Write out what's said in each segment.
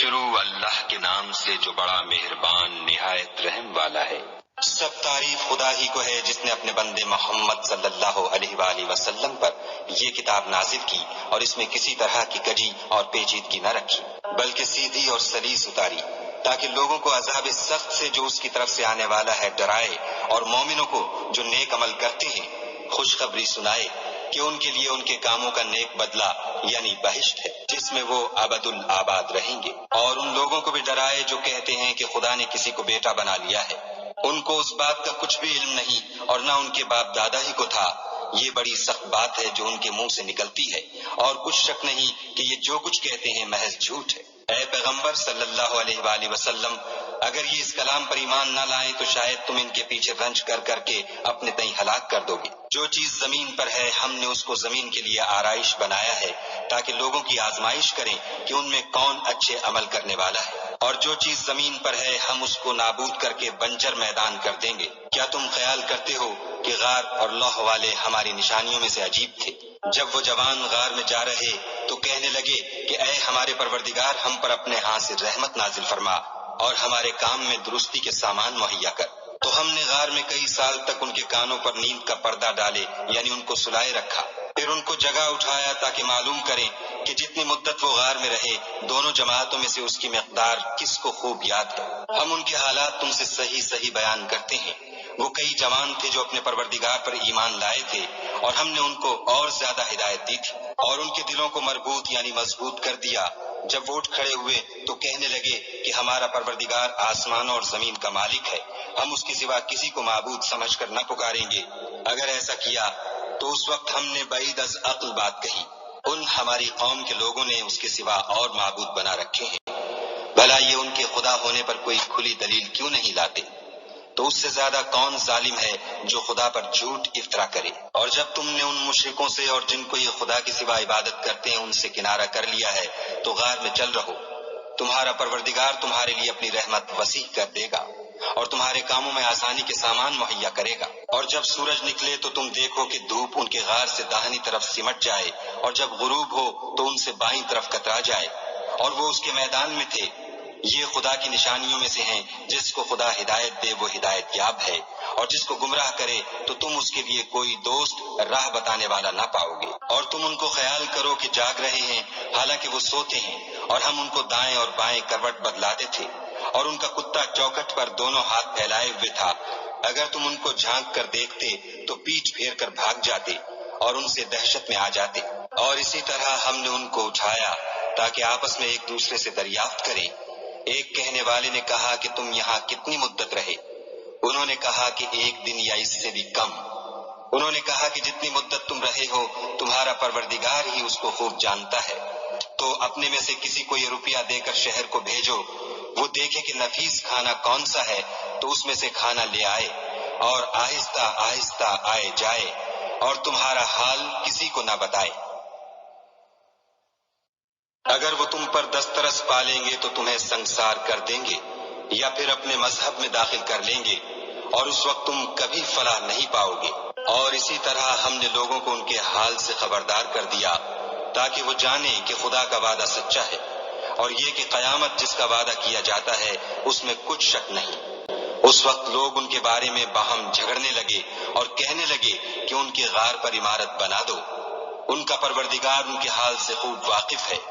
شروع اللہ کے نام سے جو بڑا مہربان نہایت رحم والا ہے۔ سب تعریف خدا ہی کو ہے جس نے اپنے بندے محمد صلی اللہ علیہ وآلہ وسلم پر یہ کتاب نازل کی اور اس میں کسی طرح کی کجی اور پیچیدگی نہ رکھی، بلکہ سیدھی اور سلیس اتاری، تاکہ لوگوں کو عذاب سخت سے جو اس کی طرف سے آنے والا ہے ڈرائے، اور مومنوں کو جو نیک عمل کرتے ہیں خوشخبری سنائے کہ ان کے لیے ان کے کاموں کا نیک بدلہ یعنی بہشت ہے، جس میں وہ ابد الآباد رہیں گے، اور ان لوگوں کو بھی ڈرائے جو کہتے ہیں کہ خدا نے کسی کو بیٹا بنا لیا ہے، ان کو اس بات کا کچھ بھی علم نہیں اور نہ ان کے باپ دادا ہی کو تھا۔ یہ بڑی سخت بات ہے جو ان کے منہ سے نکلتی ہے، اور کچھ شک نہیں کہ یہ جو کچھ کہتے ہیں محض جھوٹ ہے۔ اے پیغمبر صلی اللہ علیہ وآلہ وسلم، اگر یہ اس کلام پر ایمان نہ لائیں تو شاید تم ان کے پیچھے رنج کر کر کے اپنے تئیں ہلاک کر دو گے۔ جو چیز زمین پر ہے ہم نے اس کو زمین کے لیے آرائش بنایا ہے تاکہ لوگوں کی آزمائش کریں کہ ان میں کون اچھے عمل کرنے والا ہے، اور جو چیز زمین پر ہے ہم اس کو نابود کر کے بنجر میدان کر دیں گے۔ کیا تم خیال کرتے ہو کہ غار اور لوح والے ہماری نشانیوں میں سے عجیب تھے؟ جب وہ جوان غار میں جا رہے تو کہنے لگے کہ اے ہمارے پروردگار، ہم پر اپنے ہاں سے رحمت نازل فرما اور ہمارے کام میں درستی کے سامان مہیا کر۔ تو ہم نے غار میں کئی سال تک ان کے کانوں پر نیند کا پردہ ڈالے یعنی ان کو سلائے رکھا، پھر ان کو جگہ اٹھایا تاکہ معلوم کریں کہ جتنی مدت وہ غار میں رہے دونوں جماعتوں میں سے اس کی مقدار کس کو خوب یاد ہے۔ ہم ان کے حالات تم سے صحیح صحیح بیان کرتے ہیں۔ وہ کئی جوان تھے جو اپنے پروردگار پر ایمان لائے تھے اور ہم نے ان کو اور زیادہ ہدایت دی تھی، اور ان کے دلوں کو مربوط یعنی مضبوط کر دیا۔ جب وہ اٹھ کھڑے ہوئے تو کہنے لگے کہ ہمارا پروردگار آسمانوں اور زمین کا مالک ہے، ہم اس کے سوا کسی کو معبود سمجھ کر نہ پکاریں گے۔ اگر ایسا کیا تو اس وقت ہم نے بعید از عقل بات کہی، ان ہماری قوم کے لوگوں نے اس کے سوا اور معبود بنا رکھے ہیں، بھلا یہ ان کے خدا ہونے پر کوئی کھلی دلیل کیوں نہیں لاتے؟ تو اس سے زیادہ کون ظالم ہے جو خدا پر جھوٹ افطرا کرے؟ اور جب تم نے ان مشرکوں سے اور جن کو یہ خدا کے سوا عبادت کرتے ہیں ان سے کنارہ کر لیا ہے تو غار میں چل رہو، تمہارا پروردگار تمہارے لیے اپنی رحمت وسیع کر دے گا اور تمہارے کاموں میں آسانی کے سامان مہیا کرے گا۔ اور جب سورج نکلے تو تم دیکھو کہ دھوپ ان کے غار سے داہنی طرف سمٹ جائے، اور جب غروب ہو تو ان سے بائیں طرف کترا جائے، اور وہ اس کے میدان میں تھے۔ یہ خدا کی نشانیوں میں سے ہیں، جس کو خدا ہدایت دے وہ ہدایت یاب ہے، اور جس کو گمراہ کرے تو تم اس کے لیے کوئی دوست راہ بتانے والا نہ پاؤ گے۔ اور تم ان کو خیال کرو کہ جاگ رہے ہیں حالانکہ وہ سوتے ہیں، اور ہم ان کو دائیں اور بائیں کروٹ بدلاتے تھے، اور ان کا کتا چوکھٹ پر دونوں ہاتھ پھیلائے ہوئے تھا۔ اگر تم ان کو جھانک کر دیکھتے تو پیٹھ پھیر کر بھاگ جاتے اور ان سے دہشت میں آ جاتے۔ اور اسی طرح ہم نے ان کو اٹھایا تاکہ آپس میں ایک دوسرے سے دریافت کریں۔ ایک کہنے والے نے کہا کہ تم یہاں کتنی مدت رہے؟ انہوں نے کہا کہ ایک دن یا اس سے بھی کم۔ انہوں نے کہا کہ جتنی مدت تم رہے ہو تمہارا پروردگار ہی اس کو خوب جانتا ہے۔ تو اپنے میں سے کسی کو یہ روپیہ دے کر شہر کو بھیجو، وہ دیکھے کہ نفیس کھانا کون سا ہے تو اس میں سے کھانا لے آئے، اور آہستہ آہستہ آئے جائے، اور تمہارا حال کسی کو نہ بتائے۔ اگر وہ تم پر دسترس پالیں گے تو تمہیں سنگسار کر دیں گے یا پھر اپنے مذہب میں داخل کر لیں گے، اور اس وقت تم کبھی فلاح نہیں پاؤ گے۔ اور اسی طرح ہم نے لوگوں کو ان کے حال سے خبردار کر دیا تاکہ وہ جانیں کہ خدا کا وعدہ سچا ہے، اور یہ کہ قیامت جس کا وعدہ کیا جاتا ہے اس میں کچھ شک نہیں۔ اس وقت لوگ ان کے بارے میں باہم جھگڑنے لگے اور کہنے لگے کہ ان کے غار پر عمارت بنا دو۔ ان کا پروردگار ان کے حال سے خوب واقف ہے۔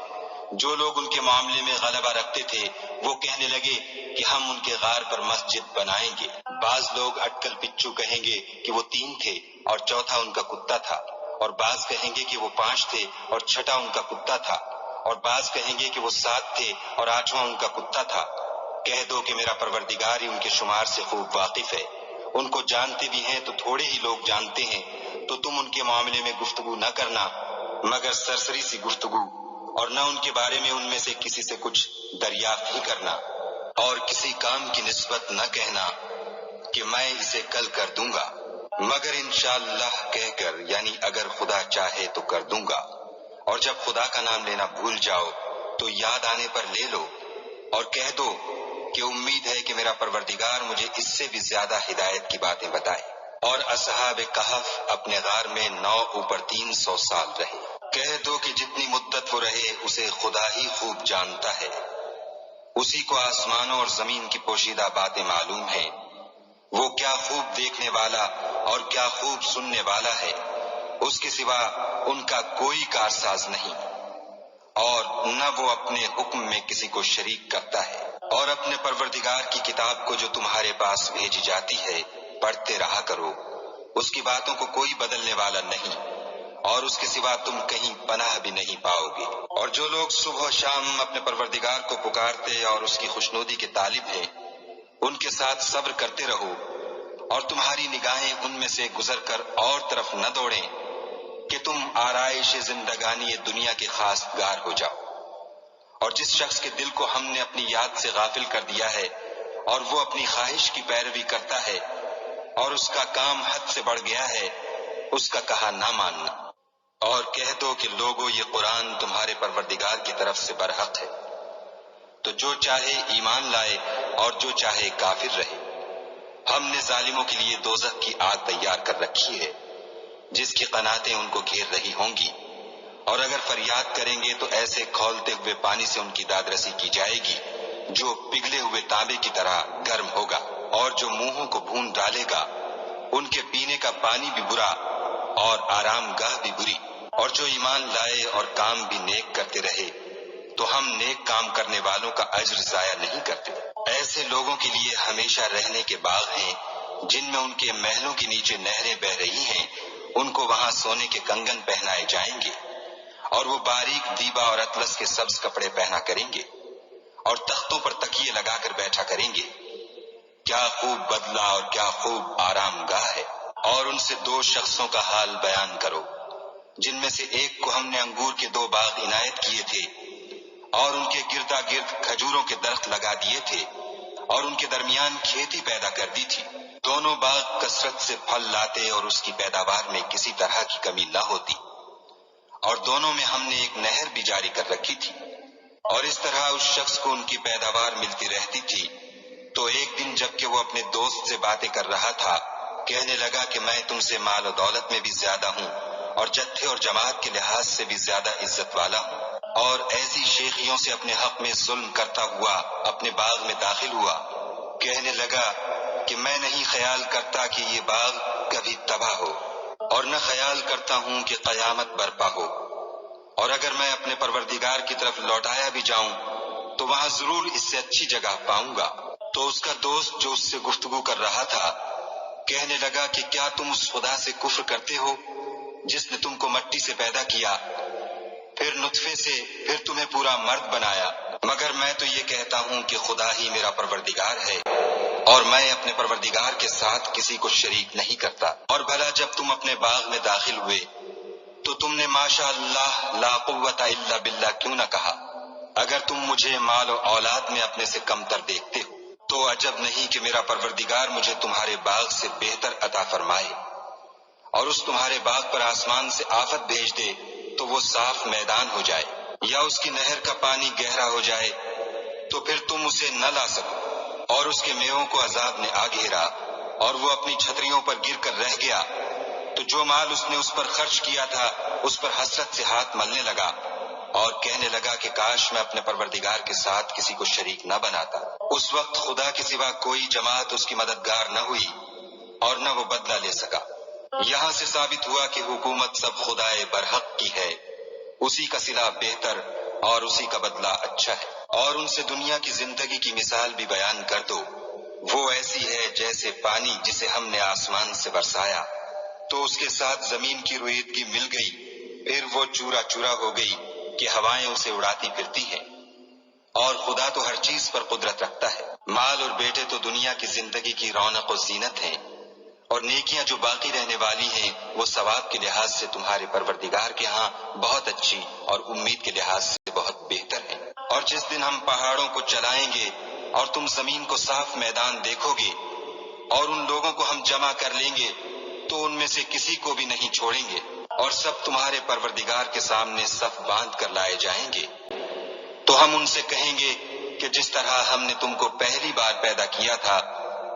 جو لوگ ان کے معاملے میں غلبہ رکھتے تھے وہ کہنے لگے کہ ہم ان کے غار پر مسجد بنائیں گے۔ بعض لوگ اٹکل پچو کہیں گے کہ وہ 3 تھے اور چوتھا ان کا کتا تھا، اور بعض کہیں گے کہ وہ 5 تھے اور چھٹا ان کا کتا تھا، اور بعض کہیں گے کہ وہ 7 تھے اور 8واں ان کا کتا تھا۔ کہہ دو کہ میرا پروردگار ہی ان کے شمار سے خوب واقف ہے۔ ان کو جانتے بھی ہیں تو تھوڑے ہی لوگ جانتے ہیں، تو تم ان کے معاملے میں گفتگو نہ کرنا مگر سرسری سی گفتگو، اور نہ ان کے بارے میں ان میں سے کسی سے کچھ دریافت ہی کرنا، اور کسی کام کی نسبت نہ کہنا کہ میں اسے کل کر دوں گا، مگر انشاءاللہ کہہ کر یعنی اگر خدا چاہے تو کر دوں گا۔ اور جب خدا کا نام لینا بھول جاؤ تو یاد آنے پر لے لو، اور کہہ دو کہ امید ہے کہ میرا پروردگار مجھے اس سے بھی زیادہ ہدایت کی باتیں بتائے۔ اور اصحاب کہف اپنے غار میں 9 اوپر 300 سال رہے۔ کہہ دو کہ جتنی مدت وہ رہے اسے خدا ہی خوب جانتا ہے۔ اسی کو آسمانوں اور زمین کی پوشیدہ باتیں معلوم ہیں۔ وہ کیا خوب دیکھنے والا اور کیا خوب سننے والا ہے، اس کے سوا ان کا کوئی کارساز نہیں، اور نہ وہ اپنے حکم میں کسی کو شریک کرتا ہے۔ اور اپنے پروردگار کی کتاب کو جو تمہارے پاس بھیجی جاتی ہے پڑھتے رہا کرو، اس کی باتوں کو کوئی بدلنے والا نہیں، اور اس کے سوا تم کہیں پناہ بھی نہیں پاؤ گے۔ اور جو لوگ صبح و شام اپنے پروردگار کو پکارتے اور اس کی خوشنودی کے طالب ہیں، ان کے ساتھ صبر کرتے رہو، اور تمہاری نگاہیں ان میں سے گزر کر اور طرف نہ دوڑیں کہ تم آرائش زندگانی دنیا کے خاص گار ہو جاؤ۔ اور جس شخص کے دل کو ہم نے اپنی یاد سے غافل کر دیا ہے اور وہ اپنی خواہش کی پیروی کرتا ہے اور اس کا کام حد سے بڑھ گیا ہے، اس کا کہا نہ ماننا، اور کہہ دو کہ لوگو یہ قرآن تمہارے پروردگار کی طرف سے برحق ہے، تو جو چاہے ایمان لائے اور جو چاہے کافر رہے۔ ہم نے ظالموں کے لیے دوزخ کی آگ تیار کر رکھی ہے، جس کی قناتیں ان کو گھیر رہی ہوں گی، اور اگر فریاد کریں گے تو ایسے کھولتے ہوئے پانی سے ان کی داد رسی کی جائے گی جو پگھلے ہوئے تانبے کی طرح گرم ہوگا، اور جو منہوں کو بھون ڈالے گا ان کے پینے کا پانی بھی برا اور آرام گاہ بھی بری۔ اور جو ایمان لائے اور کام بھی نیک کرتے رہے تو ہم نیک کام کرنے والوں کا اجر ضائع نہیں کرتے۔ ایسے لوگوں کے لیے ہمیشہ رہنے کے باغ ہیں جن میں ان کے محلوں کے نیچے نہریں بہ رہی ہیں، ان کو وہاں سونے کے کنگن پہنائے جائیں گے، اور وہ باریک دیبا اور اطلس کے سبز کپڑے پہنا کریں گے، اور تختوں پر تکیے لگا کر بیٹھا کریں گے۔ کیا خوب بدلہ اور کیا خوب آرام گاہ ہے۔ اور ان سے دو شخصوں کا حال بیان کرو جن میں سے ایک کو ہم نے انگور کے 2 باغ عنایت کیے تھے اور ان کے گردا گرد کھجوروں کے درخت لگا دیے تھے اور ان کے درمیان کھیتی پیدا کر دی تھی۔ دونوں باغ کثرت سے پھل لاتے اور اس کی پیداوار میں کسی طرح کی کمی نہ ہوتی، اور دونوں میں ہم نے ایک نہر بھی جاری کر رکھی تھی، اور اس طرح اس شخص کو ان کی پیداوار ملتی رہتی تھی۔ تو ایک دن جب کہ وہ اپنے دوست سے باتیں کر رہا تھا، کہنے لگا کہ میں تم سے مال و دولت میں بھی زیادہ ہوں اور جتھے اور جماعت کے لحاظ سے بھی زیادہ عزت والا ہوں، اور ایسی شیخیوں سے اپنے حق میں ظلم کرتا ہوا اپنے باغ میں داخل ہوا۔ کہنے لگا کہ میں نہیں خیال کرتا کہ یہ باغ کبھی تباہ ہو، اور نہ خیال کرتا ہوں کہ قیامت برپا ہو، اور اگر میں اپنے پروردگار کی طرف لوٹایا بھی جاؤں تو وہاں ضرور اس سے اچھی جگہ پاؤں گا۔ تو اس کا دوست جو اس سے گفتگو کر رہا تھا کہنے لگا کہ کیا تم اس خدا سے کفر کرتے ہو جس نے تم کو مٹی سے پیدا کیا، پھر نطفے سے، پھر تمہیں پورا مرد بنایا؟ مگر میں تو یہ کہتا ہوں کہ خدا ہی میرا پروردگار ہے، اور میں اپنے پروردگار کے ساتھ کسی کو شریک نہیں کرتا۔ اور بھلا جب تم اپنے باغ میں داخل ہوئے تو تم نے ماشاء اللہ لا قوت الا باللہ کیوں نہ کہا؟ اگر تم مجھے مال و اولاد میں اپنے سے کمتر دیکھتے ہو تو عجب نہیں کہ میرا پروردگار مجھے تمہارے باغ سے بہتر عطا فرمائے، اور اس تمہارے باغ پر آسمان سے آفت بھیج دے تو وہ صاف میدان ہو جائے، یا اس کی نہر کا پانی گہرا ہو جائے تو پھر تم اسے نہ لا سکو، اور اس کے میووں کو عذاب نے آ گھیرا اور وہ اپنی چھتریوں پر گر کر رہ گیا، تو جو مال اس نے اس پر خرچ کیا تھا اس پر حسرت سے ہاتھ ملنے لگا اور کہنے لگا کہ کاش میں اپنے پروردگار کے ساتھ کسی کو شریک نہ بناتا۔ اس وقت خدا کے سوا کوئی جماعت اس کی مددگار نہ ہوئی اور نہ وہ بدلہ لے سکا۔ یہاں سے ثابت ہوا کہ حکومت سب خدائے برحق کی ہے، اسی کا صلہ بہتر اور اسی کا بدلہ اچھا ہے۔ اور ان سے دنیا کی زندگی کی مثال بھی بیان کر دو، وہ ایسی ہے جیسے پانی جسے ہم نے آسمان سے برسایا تو اس کے ساتھ زمین کی رویدگی مل گئی، پھر وہ چورا چورا ہو گئی کہ ہوائیں اسے اڑاتی پھرتی ہیں، اور خدا تو ہر چیز پر قدرت رکھتا ہے۔ مال اور بیٹے تو دنیا کی زندگی کی رونق و زینت ہیں، اور نیکیاں جو باقی رہنے والی ہیں وہ ثواب کے لحاظ سے تمہارے پروردگار کے ہاں بہت اچھی اور امید کے لحاظ سے بہت بہتر ہیں۔ اور جس دن ہم پہاڑوں کو چلائیں گے اور تم زمین کو صاف میدان دیکھو گے اور ان لوگوں کو ہم جمع کر لیں گے تو ان میں سے کسی کو بھی نہیں چھوڑیں گے، اور سب تمہارے پروردگار کے سامنے صف باندھ کر لائے جائیں گے۔ تو ہم ان سے کہیں گے کہ جس طرح ہم نے تم کو پہلی بار پیدا کیا تھا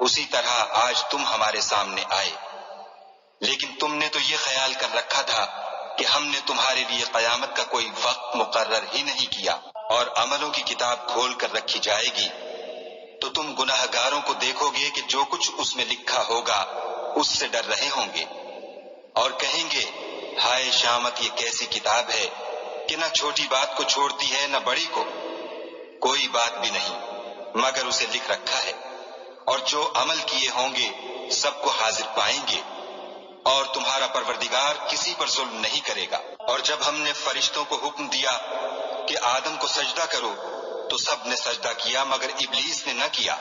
اسی طرح آج تم ہمارے سامنے آئے، لیکن تم نے تو یہ خیال کر رکھا تھا کہ ہم نے تمہارے لیے قیامت کا کوئی وقت مقرر ہی نہیں کیا، اور عملوں کی کتاب کھول کر رکھی جائے گی تو تم گناہ گاروں کو دیکھو گے کہ جو کچھ اس میں لکھا ہوگا اس سے ڈر رہے ہوں گے اور کہیں گے ہائے شامت، یہ کیسی کتاب ہے کہ نہ چھوٹی بات کو چھوڑتی ہے نہ بڑی کو، کوئی بات بھی نہیں مگر اسے لکھ رکھا ہے، اور جو عمل کیے ہوں گے سب کو حاضر پائیں گے، اور تمہارا پروردگار کسی پر ظلم نہیں کرے گا۔ اور جب ہم نے فرشتوں کو حکم دیا کہ آدم کو سجدہ کرو تو سب نے سجدہ کیا مگر ابلیس نے نہ کیا،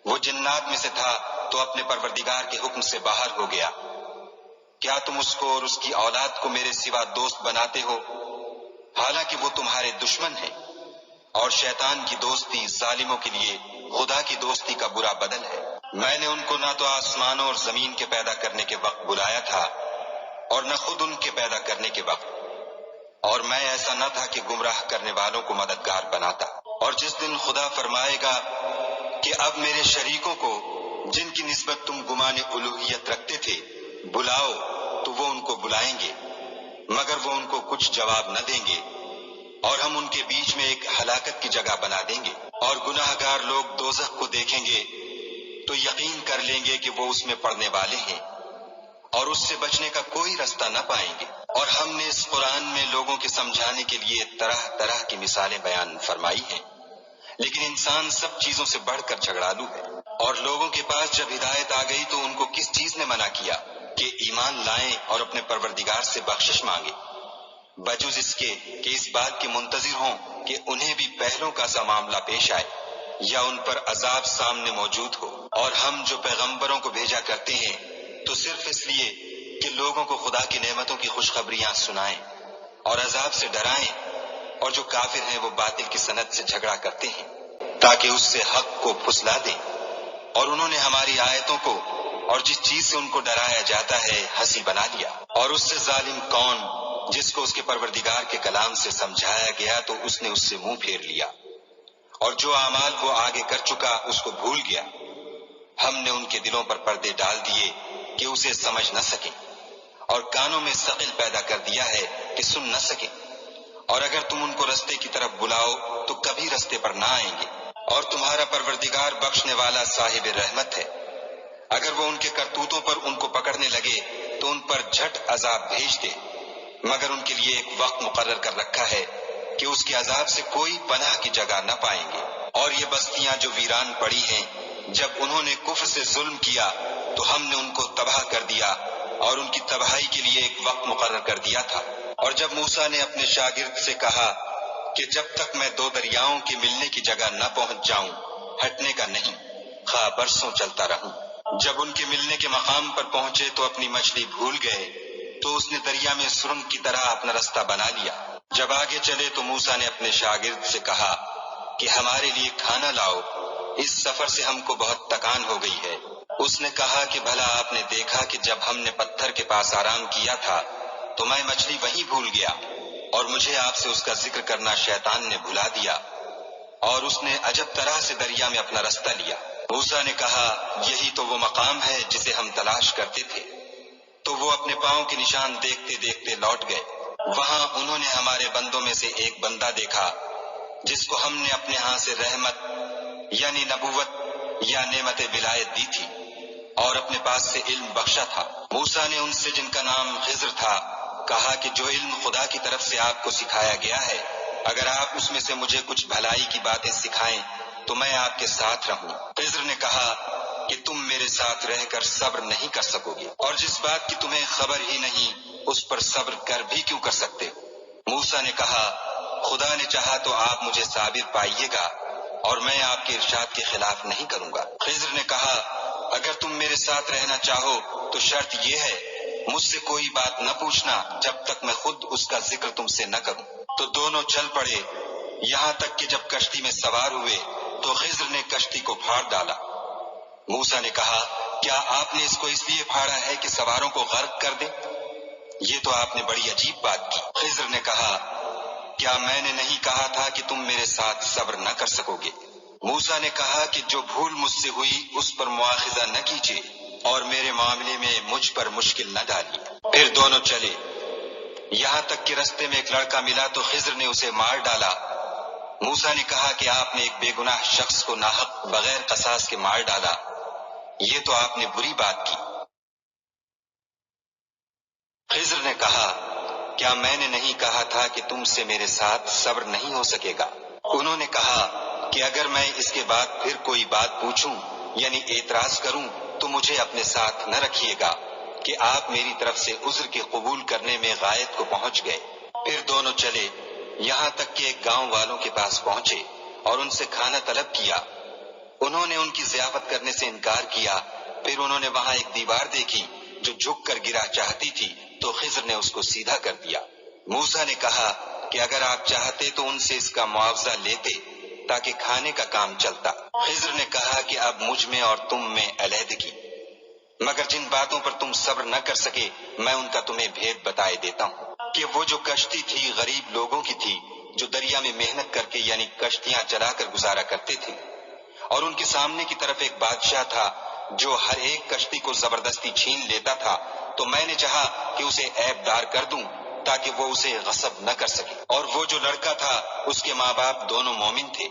وہ جنات میں سے تھا تو اپنے پروردگار کے حکم سے باہر ہو گیا۔ کیا تم اس کو اور اس کی اولاد کو میرے سوا دوست بناتے ہو حالانکہ وہ تمہارے دشمن ہیں؟ اور شیطان کی دوستی ظالموں کے لیے خدا کی دوستی کا برا بدل ہے۔ میں نے ان کو نہ تو آسمانوں اور زمین کے پیدا کرنے کے وقت بلایا تھا اور نہ خود ان کے پیدا کرنے کے وقت، اور میں ایسا نہ تھا کہ گمراہ کرنے والوں کو مددگار بناتا۔ اور جس دن خدا فرمائے گا کہ اب میرے شریکوں کو جن کی نسبت تم گمان الوہیت رکھتے تھے بلاؤ، تو وہ ان کو بلائیں گے مگر وہ ان کو کچھ جواب نہ دیں گے، اور ہم ان کے بیچ میں ایک ہلاکت کی جگہ بنا دیں گے۔ اور گناہ گار لوگ دوزخ کو دیکھیں گے تو یقین کر لیں گے کہ وہ اس میں پڑنے والے ہیں اور اس سے بچنے کا کوئی رستہ نہ پائیں گے۔ اور ہم نے اس قرآن میں لوگوں کے سمجھانے کے لیے طرح طرح کی مثالیں بیان فرمائی ہیں، لیکن انسان سب چیزوں سے بڑھ کر جھگڑالو ہے۔ اور لوگوں کے پاس جب ہدایت آ گئی تو ان کو کس چیز نے منع کیا کہ ایمان لائیں اور اپنے پروردگار سے بخشش مانگے، بجز اس کے کہ اس بات کے منتظر ہوں کہ انہیں بھی پہلوں کا سا معاملہ پیش آئے یا ان پر عذاب سامنے موجود ہو۔ اور ہم جو پیغمبروں کو بھیجا کرتے ہیں تو صرف اس لیے کہ لوگوں کو خدا کی نعمتوں کی خوشخبریاں سنائیں اور عذاب سے ڈرائیں، اور جو کافر ہیں وہ باطل کی سند سے جھگڑا کرتے ہیں تاکہ اس سے حق کو پھسلا دیں، اور انہوں نے ہماری آیتوں کو اور جس چیز سے ان کو ڈرایا جاتا ہے ہنسی بنا لیا۔ اور اس سے ظالم کون جس کو اس کے پروردگار کے کلام سے سمجھایا گیا تو اس نے اس سے منہ پھیر لیا، اور جو اعمال وہ آگے کر چکا اس کو بھول گیا۔ ہم نے ان کے دلوں پر پردے ڈال دیے کہ اسے سمجھ نہ سکیں، اور کانوں میں ثقل پیدا کر دیا ہے کہ سن نہ سکیں، اور اگر تم ان کو رستے کی طرف بلاؤ تو کبھی رستے پر نہ آئیں گے۔ اور تمہارا پروردگار بخشنے والا صاحب رحمت ہے، اگر وہ ان کے کرتوتوں پر ان کو پکڑنے لگے تو ان پر جھٹ عذاب بھیج دے، مگر ان کے لیے ایک وقت مقرر کر رکھا ہے کہ اس کے عذاب سے کوئی پناہ کی جگہ نہ پائیں گے۔ اور یہ بستیاں جو ویران پڑی ہیں، جب انہوں نے کفر سے ظلم کیا تو ہم نے ان کو تباہ کر دیا اور ان کی تباہی کے لیے ایک وقت مقرر کر دیا تھا۔ اور جب موسیٰ نے اپنے شاگرد سے کہا کہ جب تک میں دو دریاؤں کے ملنے کی جگہ نہ پہنچ جاؤں ہٹنے کا نہیں، خواہ برسوں چلتا رہوں۔ جب ان کے ملنے کے مقام پر پہنچے تو اپنی مچھلی بھول گئے تو اس نے دریا میں سرنگ کی طرح اپنا رستہ بنا لیا۔ جب آگے چلے تو موسیٰ نے اپنے شاگرد سے کہا کہ ہمارے لیے کھانا لاؤ، اس سفر سے ہم کو بہت تکان ہو گئی ہے۔ اس نے کہا کہ بھلا آپ نے دیکھا کہ جب ہم نے پتھر کے پاس آرام کیا تھا تو میں مچھلی وہیں بھول گیا، اور مجھے آپ سے اس کا ذکر کرنا شیطان نے بھلا دیا، اور اس نے عجب طرح سے دریا میں اپنا رستہ لیا۔ موسیٰ نے کہا یہی تو وہ مقام ہے جسے ہم تلاش کرتے تھے۔ تو وہ اپنے پاؤں کے نشان دیکھتے دیکھتے لوٹ گئے۔ وہاں انہوں نے ہمارے بندوں میں سے ایک بندہ دیکھا جس کو ہم نے اپنے ہاں سے رحمت یعنی نبوت یا نعمت ولایت دی تھی اور اپنے پاس سے علم بخشا تھا۔ موسیٰ نے ان سے جن کا نام خضر تھا کہا کہ جو علم خدا کی طرف سے آپ کو سکھایا گیا ہے، اگر آپ اس میں سے مجھے کچھ بھلائی کی باتیں سکھائیں تو میں آپ کے ساتھ رہوں۔ خضر نے کہا کہ تم میرے ساتھ رہ کر صبر نہیں کر سکو گے، اور جس بات کی تمہیں خبر ہی نہیں اس پر صبر کر بھی کیوں کر سکتے ہو؟ موسیٰ نے کہا خدا نے چاہا تو آپ مجھے صابر پائیے گا اور میں آپ کے ارشاد کے خلاف نہیں کروں گا۔ خضر نے کہا اگر تم میرے ساتھ رہنا چاہو تو شرط یہ ہے مجھ سے کوئی بات نہ پوچھنا جب تک میں خود اس کا ذکر تم سے نہ کروں۔ تو دونوں چل پڑے، یہاں تک کہ جب کشتی میں سوار ہوئے تو خضر نے کشتی کو پھاڑ ڈالا۔ موسیٰ نے کہا کیا آپ نے اس کو اس لیے پھاڑا ہے کہ سواروں کو غرق کر دیں؟ یہ تو آپ نے بڑی عجیب بات کی۔ خضر نے کہا کیا میں نے نہیں کہا تھا کہ تم میرے ساتھ صبر نہ کر سکو گے؟ موسیٰ نے کہا کہ جو بھول مجھ سے ہوئی اس پر مواخذہ نہ کیجیے اور میرے معاملے میں مجھ پر مشکل نہ ڈالیے۔ پھر دونوں چلے، یہاں تک کہ رستے میں ایک لڑکا ملا تو خضر نے اسے مار ڈالا موسیٰ نے کہا کہ آپ نے ایک بے گناہ شخص کو ناحق بغیر قصاص کے مار ڈالا، یہ تو آپ نے بری بات کی۔ خضر نے کہا کیا میں نے نہیں کہا تھا کہ تم سے میرے ساتھ صبر نہیں ہو سکے گا؟ انہوں نے کہا کہ اگر میں اس کے بعد پھر کوئی بات پوچھوں یعنی اعتراض کروں تو مجھے اپنے ساتھ نہ رکھیے گا کہ آپ میری طرف سے عذر کے قبول کرنے میں غایت کو پہنچ گئے۔ پھر دونوں چلے یہاں تک کہ ایک گاؤں والوں کے پاس پہنچے اور ان سے کھانا طلب کیا۔ انہوں نے ان کی ضیافت کرنے سے انکار کیا۔ پھر انہوں نے وہاں ایک دیوار دیکھی جو جھک کر گرا چاہتی تھی تو خضر نے اس کو سیدھا کر دیا۔ موسیٰ نے کہا کہ اگر آپ چاہتے تو ان سے اس کا معاوضہ لیتے تاکہ کھانے کا کام چلتا۔ خضر نے کہا کہ اب مجھ میں اور تم میں علیحدگی، مگر جن باتوں پر تم صبر نہ کر سکے میں ان کا تمہیں بھید بتائے دیتا ہوں کہ وہ جو کشتی تھی غریب لوگوں کی تھی جو دریا میں محنت کر کے یعنی کشتیاں چلا کر گزارا کرتے تھے، اور ان کے سامنے کی طرف ایک بادشاہ تھا جو ہر ایک کشتی کو زبردستی چھین لیتا تھا، تو میں نے چاہا کہ اسے عیب دار کر دوں تاکہ وہ اسے غصب نہ کر سکے۔ اور وہ جو لڑکا تھا اس کے ماں باپ دونوں مومن تھے۔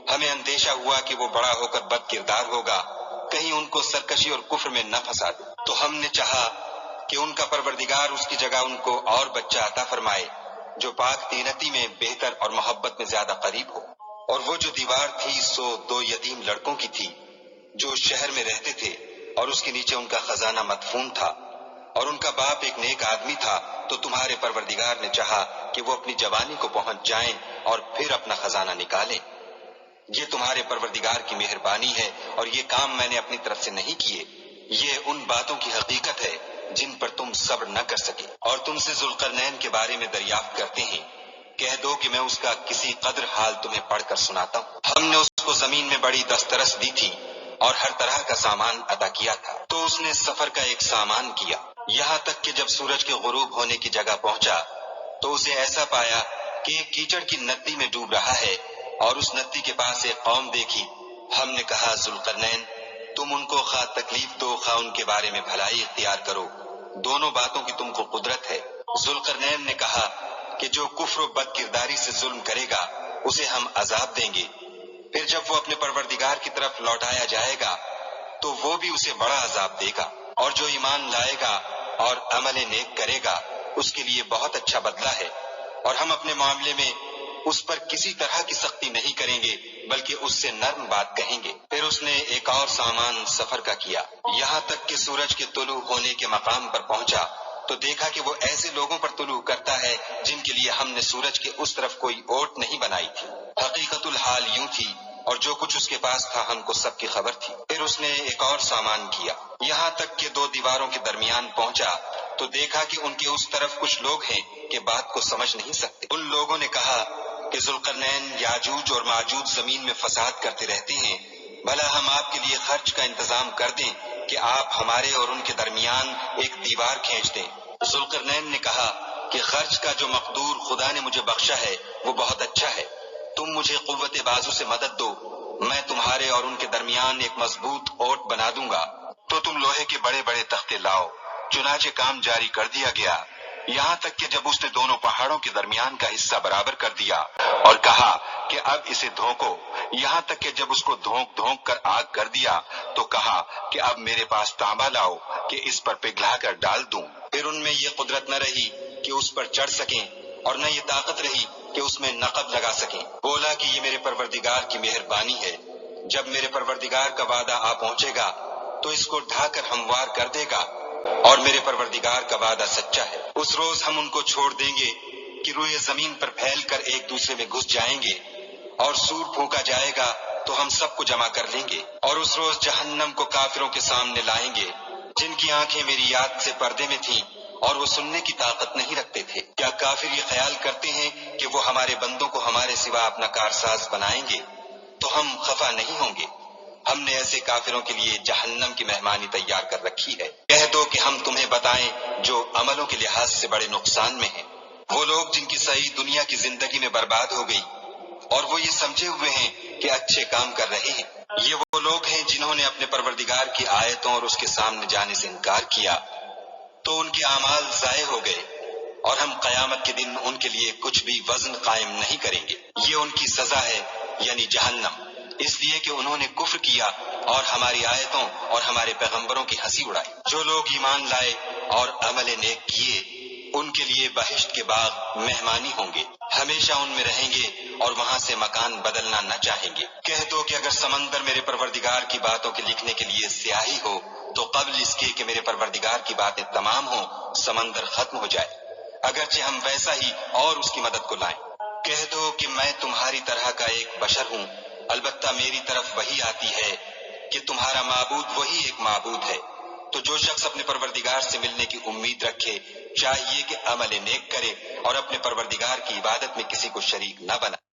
ہمیں اندیشہ ہوا کہ وہ بڑا ہو کر بد کردار ہوگا، کہیں ان کو سرکشی اور کفر میں نہ پھنسا دے، تو ہم نے چاہا کہ ان کا پروردگار اس کی جگہ ان کو اور بچہ عطا فرمائے جو پاک تینتی میں بہتر اور محبت میں زیادہ قریب ہو۔ اور وہ جو دیوار تھی سو 2 یتیم لڑکوں کی تھی جو شہر میں رہتے تھے، اور اس کے نیچے ان کا خزانہ مدفون تھا، اور ان کا باپ ایک نیک آدمی تھا، تو تمہارے پروردگار نے چاہا کہ وہ اپنی جوانی کو پہنچ جائیں اور پھر اپنا خزانہ نکالیں۔ یہ تمہارے پروردگار کی مہربانی ہے اور یہ کام میں نے اپنی طرف سے نہیں کیے، یہ ان باتوں کی حقیقت ہے جن پر تم صبر نہ کر سکے۔ اور تم سے ذوالقرنین کے بارے میں دریافت کرتے ہیں، کہہ دو کہ میں اس کا کسی قدر حال تمہیں پڑھ کر سناتا ہوں۔ ہم نے اس کو زمین میں بڑی دسترس دی تھی اور ہر طرح کا سامان عطا کیا تھا، تو اس نے سفر کا ایک سامان کیا، یہاں تک کہ جب سورج کے غروب ہونے کی جگہ پہنچا تو اسے ایسا پایا کہ ایک کیچڑ کی ندی میں ڈوب رہا ہے، اور اس ندی کے پاس ایک قوم دیکھی۔ ہم نے کہا ذوالقرنین تم ان کو خواہ تکلیف دو خواہ ان کے بارے میں بھلائی اختیار کرو، دونوں باتوں کی تم کو قدرت ہے۔ ذوالقرنین نے کہا کہ جو کفر و بد کرداری سے ظلم کرے گا اسے ہم عذاب دیں گے، پھر جب وہ اپنے پروردگار کی طرف لوٹایا جائے گا تو وہ بھی اسے بڑا عذاب دے گا، اور جو ایمان لائے گا اور عمل نیک کرے گا اس کے لیے بہت اچھا بدلہ ہے، اور ہم اپنے معاملے میں اس پر کسی طرح کی سختی نہیں کریں گے بلکہ اس سے نرم بات کہیں گے۔ پھر اس نے ایک اور سامان سفر کا کیا، یہاں تک کہ سورج کے طلوع ہونے کے مقام پر پہنچا تو دیکھا کہ وہ ایسے لوگوں پر طلوع کرتا ہے جن کے لیے ہم نے سورج کے اس طرف کوئی اوٹ نہیں بنائی تھی۔ حقیقت الحال یوں تھی اور جو کچھ اس کے پاس تھا ہم کو سب کی خبر تھی۔ پھر اس نے ایک اور سامان کیا، یہاں تک کہ 2 دیواروں کے درمیان پہنچا تو دیکھا کہ ان کے اس طرف کچھ لوگ ہیں کہ بات کو سمجھ نہیں سکتے۔ ان لوگوں نے کہا کہ ذوالقرنین یاجوج اور ماجوج زمین میں فساد کرتے رہتے ہیں، بھلا ہم آپ کے لیے خرچ کا انتظام کر دیں کہ آپ ہمارے اور ان کے درمیان ایک دیوار کھینچ دیں۔ ذوالقرنین نے کہا کہ خرچ کا جو مقدور خدا نے مجھے بخشا ہے وہ بہت اچھا ہے، تم مجھے قوت بازو سے مدد دو، میں تمہارے اور ان کے درمیان ایک مضبوط اوٹ بنا دوں گا، تو تم لوہے کے بڑے بڑے تختے لاؤ۔ چنانچہ کام جاری کر دیا گیا، یہاں تک کہ جب اس نے دونوں پہاڑوں کے درمیان کا حصہ برابر کر دیا اور کہا کہ اب اسے دھونکو، یہاں تک کہ جب اس کو دھونک کر آگ کر دیا تو کہا کہ اب میرے پاس تانبا لاؤ کہ اس پر پگھلا کر ڈال دوں۔ پھر ان میں یہ قدرت نہ رہی کہ اس پر چڑھ سکیں اور نہ یہ طاقت رہی کہ اس میں نقب لگا سکیں۔ بولا کہ یہ میرے پروردگار کی مہربانی ہے، جب میرے پروردگار کا وعدہ آ پہنچے گا تو اس کو ڈھا کر ہموار کر دے گا، اور میرے پروردگار کا وعدہ سچا ہے۔ اس روز ہم ان کو چھوڑ دیں گے کہ روئے زمین پر پھیل کر ایک دوسرے میں گھس جائیں گے، اور سور پھونکا جائے گا تو ہم سب کو جمع کر لیں گے، اور اس روز جہنم کو کافروں کے سامنے لائیں گے جن کی آنکھیں میری یاد سے پردے میں تھیں اور وہ سننے کی طاقت نہیں رکھتے تھے۔ کیا کافر یہ خیال کرتے ہیں کہ وہ ہمارے بندوں کو ہمارے سوا اپنا کارساز بنائیں گے تو ہم خفا نہیں ہوں گے؟ ہم نے ایسے کافروں کے لیے جہنم کی مہمانی تیار کر رکھی ہے۔ کہہ دو کہ ہم تمہیں بتائیں جو عملوں کے لحاظ سے بڑے نقصان میں ہیں، وہ لوگ جن کی صحیح دنیا کی زندگی میں برباد ہو گئی اور وہ یہ سمجھے ہوئے ہیں کہ اچھے کام کر رہے ہیں۔ یہ وہ لوگ ہیں جنہوں نے اپنے پروردگار کی آیتوں اور اس کے سامنے جانے سے انکار کیا، تو ان کے اعمال ضائع ہو گئے اور ہم قیامت کے دن ان کے لیے کچھ بھی وزن قائم نہیں کریں گے۔ یہ ان کی سزا ہے، یعنی جہنم، اس لیے کہ انہوں نے کفر کیا اور ہماری آیتوں اور ہمارے پیغمبروں کی ہنسی اڑائی۔ جو لوگ ایمان لائے اور عمل نیک کیے ان کے لیے بہشت کے باغ مہمانی ہوں گے، ہمیشہ ان میں رہیں گے اور وہاں سے مکان بدلنا نہ چاہیں گے۔ کہہ دو کہ اگر سمندر میرے پروردگار کی باتوں کے لکھنے کے لیے سیاہی ہو تو قبل اس کے کہ میرے پروردگار کی باتیں تمام ہوں سمندر ختم ہو جائے، اگرچہ ہم ویسا ہی اور اس کی مدد کو لائیں۔ کہہ دو کہ میں تمہاری طرح کا ایک بشر ہوں، البتہ میری طرف وحی آتی ہے کہ تمہارا معبود وہی ایک معبود ہے۔ تو جو شخص اپنے پروردگار سے ملنے کی امید رکھے چاہیے کہ عمل نیک کرے اور اپنے پروردگار کی عبادت میں کسی کو شریک نہ بنائے۔